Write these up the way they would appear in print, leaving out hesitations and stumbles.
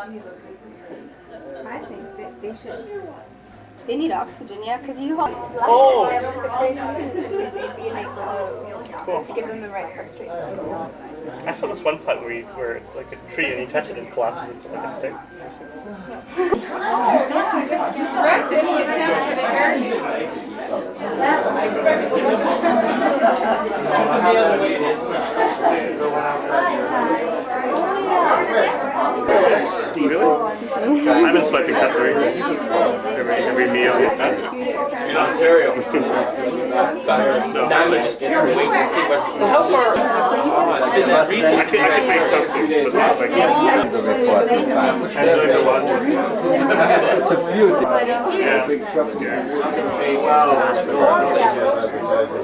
I think that they should. They need oxygen, yeah, because you hold. Oh! Cool. To give them the right substrate. I saw this one plant where it's like a tree and you touch it and it collapses into like a stick. Really? I've been swiping cutlery every meal. In Ontario. Now you just wait to see what. How far? I could make some soups, but it's like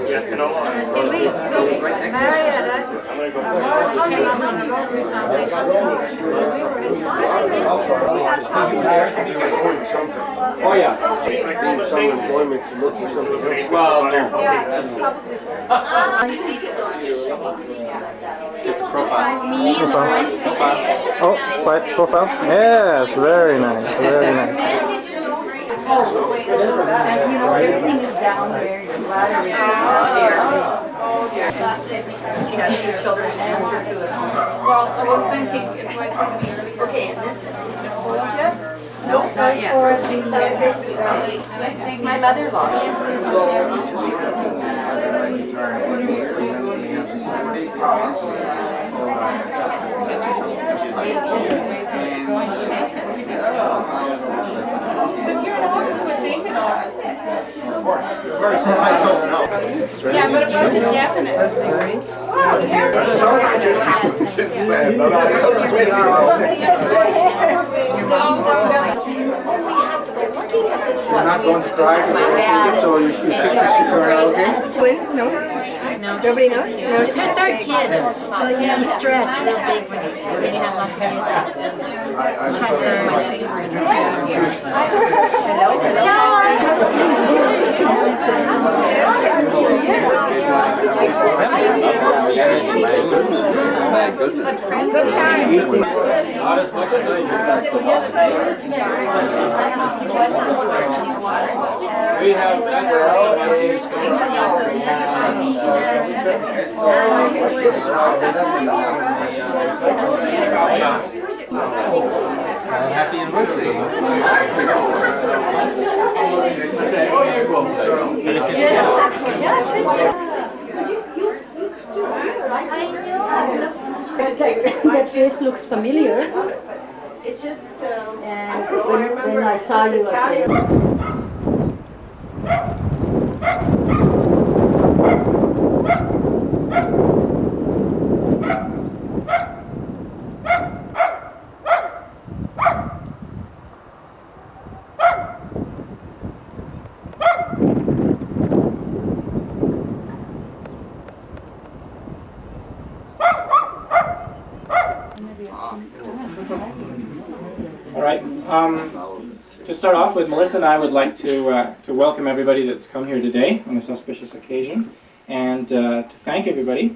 yeah, you know what? Oh yeah. I need some employment to look for something else. Well, no. Oh, side profile. Yes, very nice, very nice. Everything is down there. She has 2 children to answer to it. Well, I was thinking it's like Okay, and this is Georgia? no, not yet. My mother-in-law. Yeah, but it wasn't definite. Sorry, I just happened to say but I know that's where You're not going to cry to the tickets or you picked a karaoke? Twins? No. Nobody knows? No, It's her 3rd kid, so you stretch real big when you have lots of kids. Try to my favorite. Good time. We have happy anniversary. That face looks familiar. It's just, And when I saw you up there. All right. To start off with, Melissa and I would like to welcome everybody that's come here today on this auspicious occasion, and to thank everybody.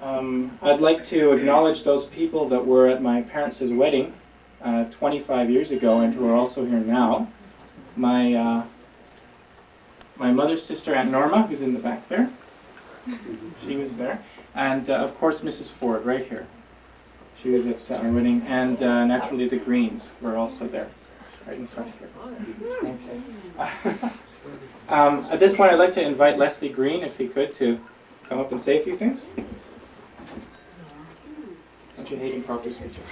I'd like to acknowledge those people that were at my parents' wedding 25 years ago and who are also here now. My mother's sister, Aunt Norma, who's in the back there. She was there. And of course, Mrs. Ford, right here. She was at our wedding. And naturally, the Greens were also there, right in front here. Okay. At this point, I'd like to invite Leslie Green, if he could, to come up and say a few things. Don't you hate improper speeches?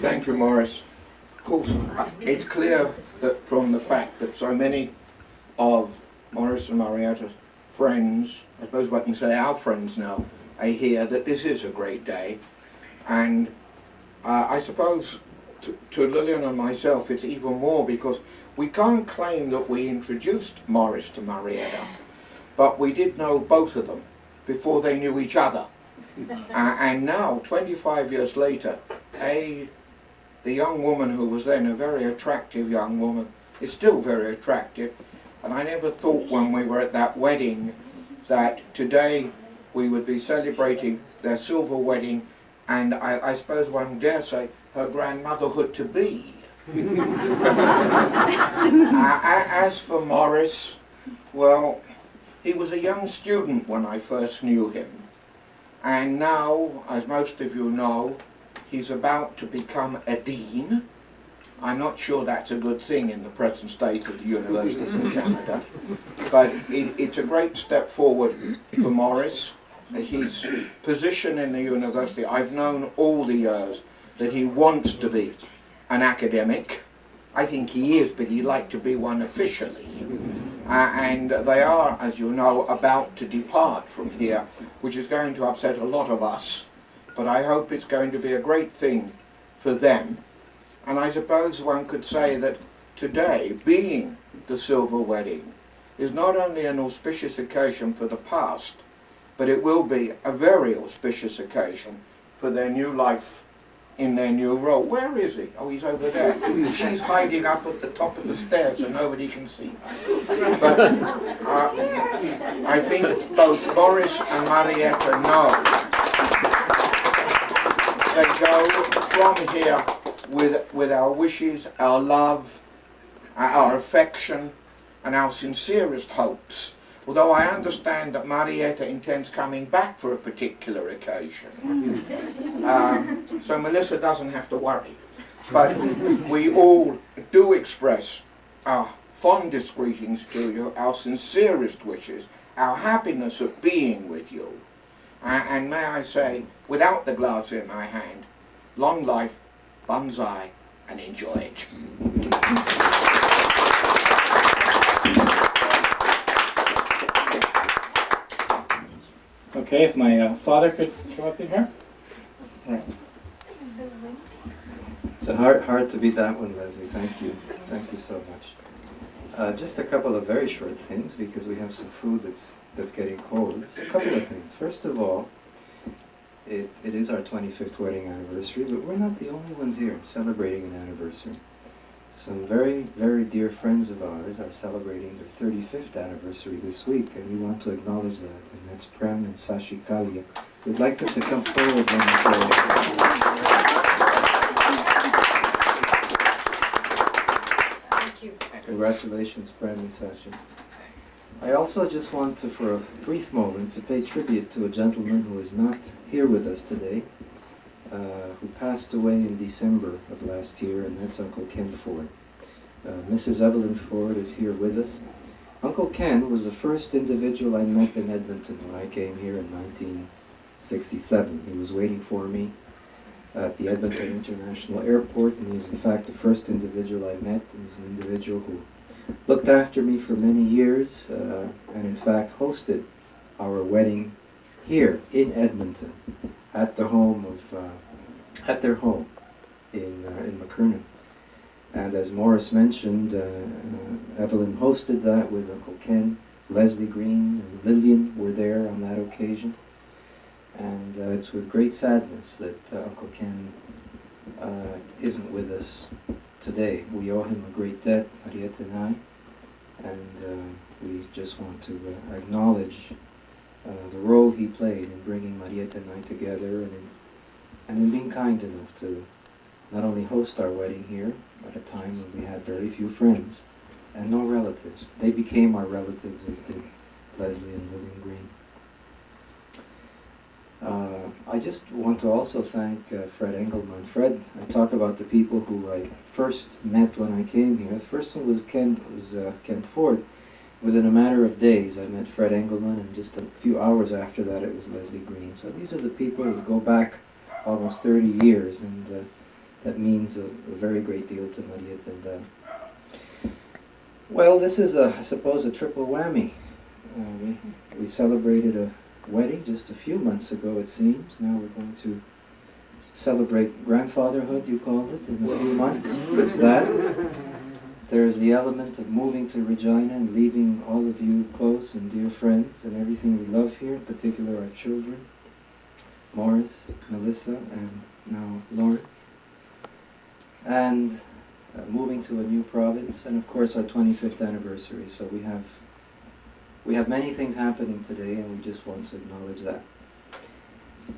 Thank you, Morris. Of course, it's clear that from the fact that so many of Morris and Marietta's friends, I suppose I can say our friends now, are here, that this is a great day. And I suppose to Lillian and myself it's even more because we can't claim that we introduced Morris to Marietta, but we did know both of them before they knew each other. And now, 25 years later, the young woman who was then a very attractive young woman is still very attractive. And I never thought when we were at that wedding that today we would be celebrating their silver wedding, and I suppose one dare say her grandmotherhood-to-be. As for Morris, well, he was a young student when I first knew him. And now, as most of you know, he's about to become a dean. I'm not sure that's a good thing in the present state of the universities in Canada, but it's a great step forward for Morris. His position in the university, I've known all the years that he wants to be an academic. I think he is, but he'd like to be one officially. And they are, as you know, about to depart from here, which is going to upset a lot of us. But I hope it's going to be a great thing for them. And I suppose one could say that today, being the silver wedding, is not only an auspicious occasion for the past, but it will be a very auspicious occasion for their new life in their new role. Where is he? Oh, he's over there. She's hiding up at the top of the stairs so nobody can see her. But I think both Boris and Marietta know they go from here with our wishes, our love, our affection, and our sincerest hopes. Although I understand that Marietta intends coming back for a particular occasion. So Melissa doesn't have to worry. But we all do express our fondest greetings to you, our sincerest wishes, our happiness of being with you. And may I say, without the glass in my hand, long life, banzai, and enjoy it. Okay, if my father could show up in here. All right. It's a hard to beat that one, Leslie. Thank you. Thank you so much. Just a couple of very short things, because we have some food that's getting cold. Just a couple of things. First of all, it is our 25th wedding anniversary, but we're not the only ones here celebrating an anniversary. Some very, very dear friends of ours are celebrating their 35th anniversary this week, and we want to acknowledge that, and that's Prem and Sashi Kalia. We'd like them to come forward momentarily. Thank you. Congratulations, Prem and Sashi. I also just want to, for a brief moment, to pay tribute to a gentleman who is not here with us today, who passed away in December of last year, and that's Uncle Ken Ford. Mrs. Evelyn Ford is here with us. Uncle Ken was the first individual I met in Edmonton when I came here in 1967. He was waiting for me at the Edmonton International Airport, and he's in fact the first individual I met. He's an individual who looked after me for many years, and in fact hosted our wedding here in Edmonton, at the home of, at their home in McKernan. And as Morris mentioned, Evelyn hosted that with Uncle Ken. Leslie Green and Lillian were there on that occasion. And it's with great sadness that Uncle Ken isn't with us today. We owe him a great debt, Marietta and I, and we just want to acknowledge the role he played in bringing Marietta and I together, and in being kind enough to not only host our wedding here at a time when we had very few friends and no relatives. They became our relatives, as did Leslie and Lillian Green. I just want to also thank Fred Engelman. Fred, I talk about the people who I first met when I came here. The first one was Ken Ford. Within a matter of days, I met Fred Engelman, and just a few hours after that, it was Leslie Green. So these are the people who go back almost 30 years, and that means a very great deal to Marietta and well, this is, I suppose, a triple whammy. We celebrated a wedding just a few months ago, it seems. Now we're going to celebrate grandfatherhood, you called it, in a few months. There's that. There's the element of moving to Regina and leaving all of you close and dear friends and everything we love here, in particular our children, Morris, Melissa, and now Lawrence. And moving to a new province, and of course our 25th anniversary. So we have many things happening today, and we just want to acknowledge that.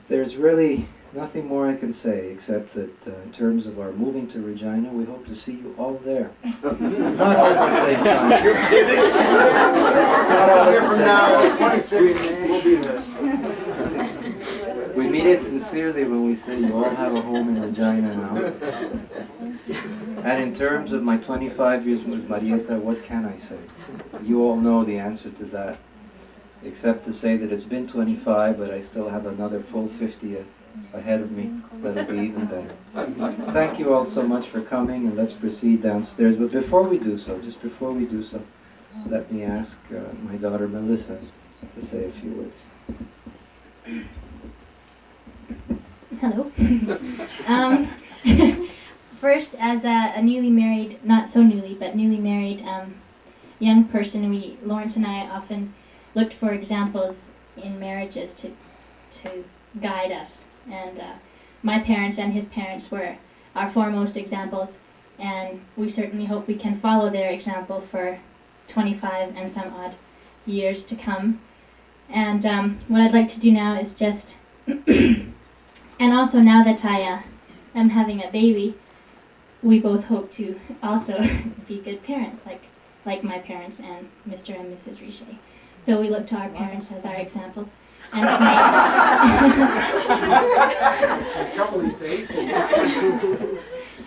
There's really nothing more I can say except that in terms of our moving to Regina, we hope to see you all there. Not all at the same time. You're kidding? Not all at the From same now, time. 26, we'll be there. We mean it sincerely when we say you all have a home in Regina now. And in terms of my 25 years with Marietta, what can I say? You all know the answer to that, except to say that it's been 25, but I still have another full 50 ahead of me. That'll be even better. Thank you all so much for coming, and let's proceed downstairs. But before we do so, just before we do so, let me ask my daughter Melissa to say a few words. Hello. First, as a newly married, not so newly, but newly married young person, Lawrence and I often looked for examples in marriages to guide us. And my parents and his parents were our foremost examples, and we certainly hope we can follow their example for 25 and some odd years to come. And what I'd like to do now is just, and also now that I am having a baby, we both hope to also be good parents, like my parents and Mr. and Mrs. Richer. So we look to our parents as our examples. And tonight,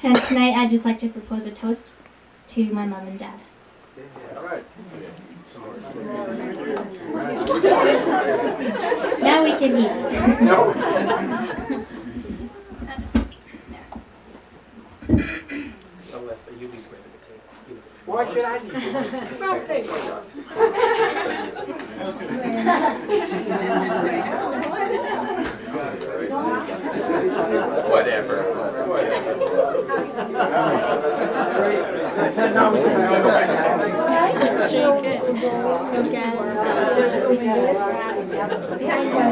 and tonight I'd just like to propose a toast to my mom and dad. Now we can eat. Unless you be great at the table. Why should I be doing Whatever.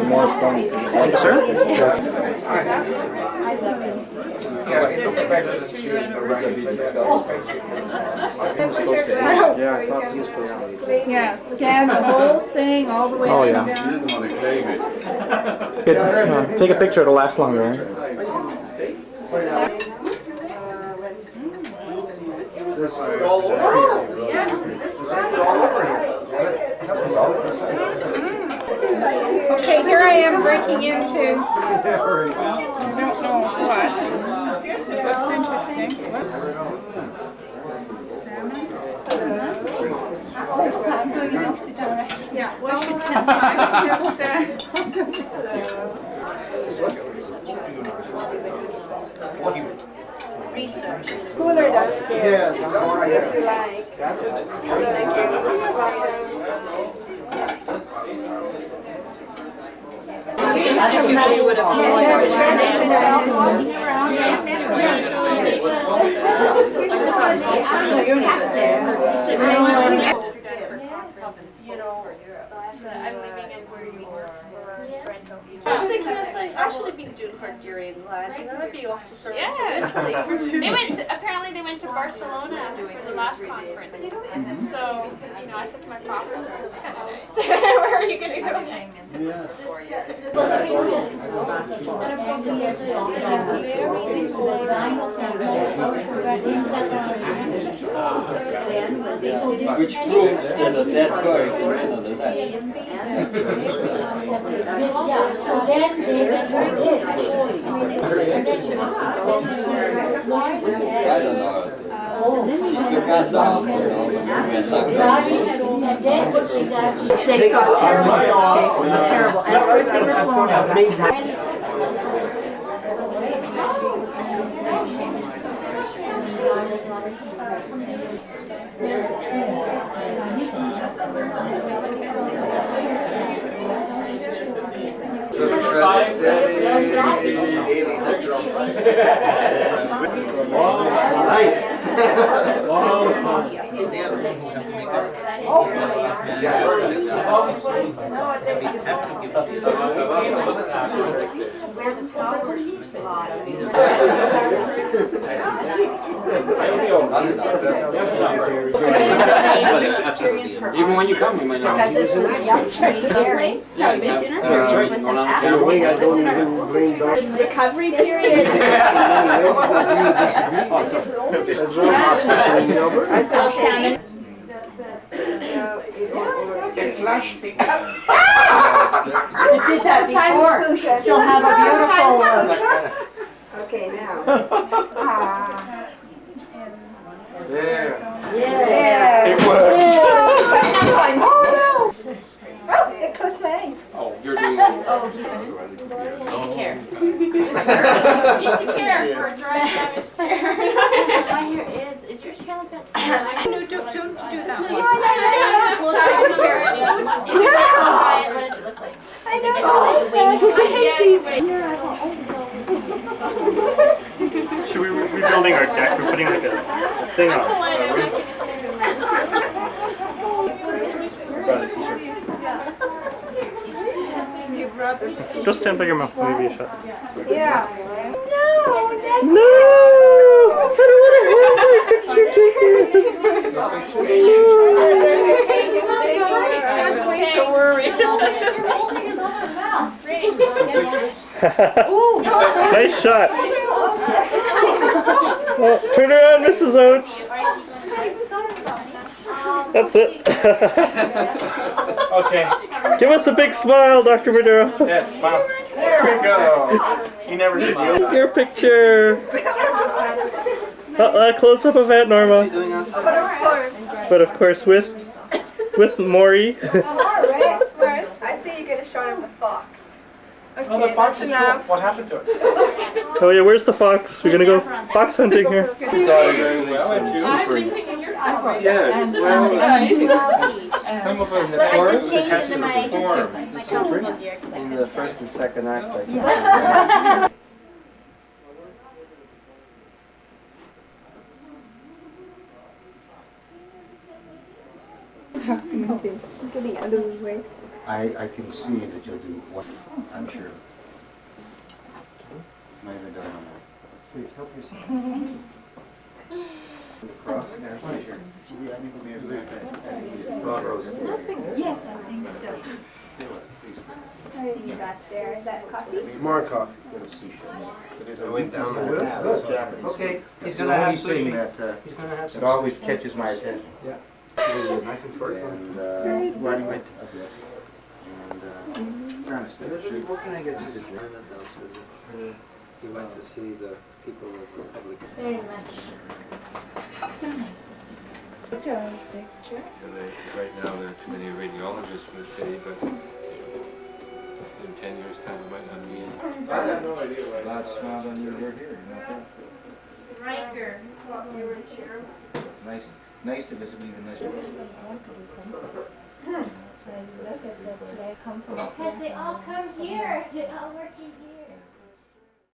More fun. Sir? Yeah, it looks better than she arranged. Yeah, I thought she was supposed to leave. Yeah, scan the whole thing all the way Oh, down. yeah. She doesn't want to claim it. Good. Take a picture, it'll last longer. Right? There's food all over here. There's food all over here. Okay, here I am breaking into, I don't know what. Looks interesting. Yeah, well, Research. Cooler downstairs. Yes, how are you? If you like. You know, I'm living in where you were. I was thinking, I was like, I should have been doing Cordillera Lands, and then I'd be off to Italy for 2 weeks. Apparently they went to Barcelona for the last conference. So, I said to my father, this is kind of nice. Where are you going to go next? Which proves that a dead car is rental to that. So then they went like this. I don't know. She took us off, we went like that. They saw terrible devastation, terrible. And of course they were flown out. Where the Even when you come, you might not. Because this was straight to the place. So we dinner with them after. Recovery period. It flashed me. It did that before. She'll have a beautiful. Okay, now. There. Yeah. It worked. Oh no! Oh, it close my eyes. Oh, you're doing Easy care. Easy care for dry damaged hair. My hair is your hair like that? No, don't do that one. What does it look like? I Does it get know. really wavy? I hate these. Should we be rebuilding our deck? We're putting like a thing on. Brought a t-shirt. Go stand by your mouth. Maybe a shot. Yeah. No! I don't want to have my picture taken. Don't worry. Nice shot. Oh, turn around, Mrs. Oates. That's it. Okay. Give us a big smile, Dr. Maduro. Yeah, smile. There we go. You never smile. Your picture. Close up of Aunt Norma. But of course with Maury. I see you're gonna show him the fox. Okay, Oh, the fox is cool. enough. What happened to it? Oh yeah, where's the fox? We're gonna go fox hunting here. Yes. But I just changed into my comfortable gear because I In couldn't the stand first and second act, I think. I can see that you'll do what, I'm sure. Might have done on that. Please help yourself. Cross, sure. Broad roast. Yes, I think so. What you got there? Is that coffee? More coffee. I went down there. Okay, he's It's gonna the have only thing sushi. that, He's gonna have it some. always catches my attention. Yeah. Knife and fork. And, Riding weight. trying to stay straight. What can I get you to drink? He went to see the people of the Republic. Very much. So nice to see. Picture. Right now, there are too many radiologists in the city, but in 10 years' time, it might not be any. I have no idea why. Glad smiled on you, you're here, you know that? Riker. You were sure. It's nice to visit even this. Look at this. They come from. Because they all come here. They're all working here.